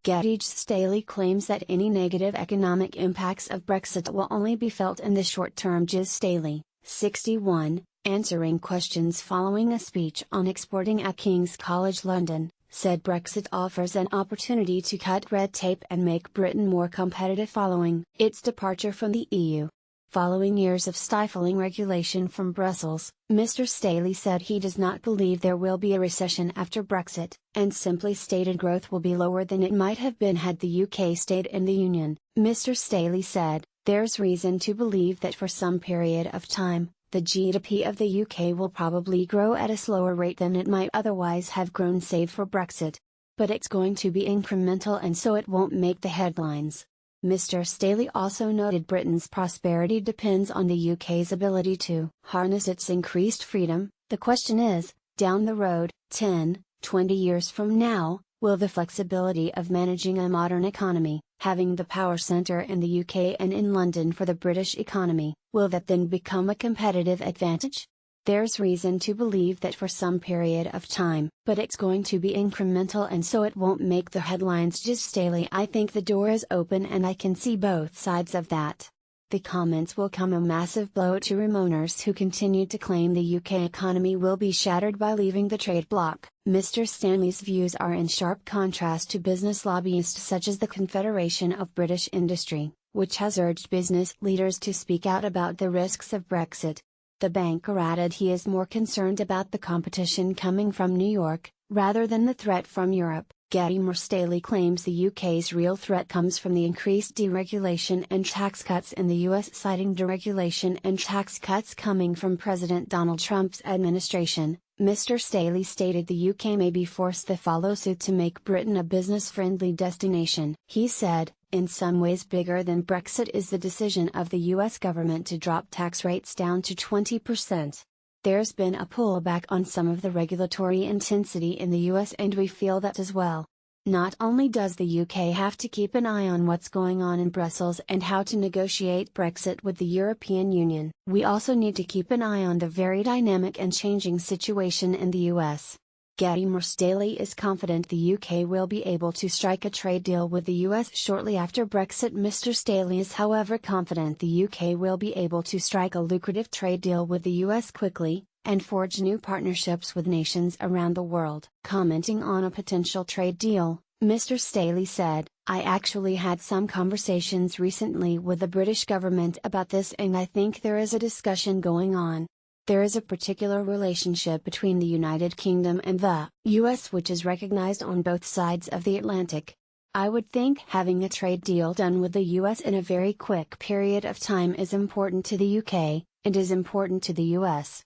Getty Staley claims that any negative economic impacts of Brexit will only be felt in the short term. Staley, 61, answering questions following a speech on exporting at King's College London, said Brexit offers an opportunity to cut red tape and make Britain more competitive following its departure from the EU. Following years of stifling regulation from Brussels, Mr. Staley said he does not believe there will be a recession after Brexit, and simply stated growth will be lower than it might have been had the UK stayed in the Union. Mr. Staley said, "There's reason to believe that for some period of time, the GDP of the UK will probably grow at a slower rate than it might otherwise have grown save for Brexit. But it's going to be incremental and so it won't make the headlines." Mr. Staley also noted Britain's prosperity depends on the UK's ability to harness its increased freedom. The question is, down the road, 10, 20 years from now, will the flexibility of managing a modern economy, having the power centre in the UK and in London for the British economy, will that then become a competitive advantage? There's reason to believe that for some period of time, but it's going to be incremental and so it won't make the headlines. Staley, I think the door is open and I can see both sides of that. The comments will come a massive blow to Remoaners who continue to claim the UK economy will be shattered by leaving the trade bloc. Mr. Stanley's views are in sharp contrast to business lobbyists such as the Confederation of British Industry, which has urged business leaders to speak out about the risks of Brexit. The banker added he is more concerned about the competition coming from New York, rather than the threat from Europe. Getty Staley claims the UK's real threat comes from the increased deregulation and tax cuts in the US, citing deregulation and tax cuts coming from President Donald Trump's administration. Mr. Staley stated the UK may be forced to follow suit to make Britain a business-friendly destination. He said, "In some ways bigger than Brexit is the decision of the US government to drop tax rates down to 20%. There's been a pullback on some of the regulatory intensity in the US and we feel that as well. Not only does the UK have to keep an eye on what's going on in Brussels and how to negotiate Brexit with the European Union, we also need to keep an eye on the very dynamic and changing situation in the US." Getty Staley is confident the UK will be able to strike a trade deal with the US shortly after Brexit. Mr. Staley is however confident the UK will be able to strike a lucrative trade deal with the US quickly, and forge new partnerships with nations around the world. Commenting on a potential trade deal, Mr. Staley said, "I actually had some conversations recently with the British government about this and I think there is a discussion going on. There is a particular relationship between the United Kingdom and the US which is recognized on both sides of the Atlantic. I would think having a trade deal done with the US in a very quick period of time is important to the UK, and is important to the US.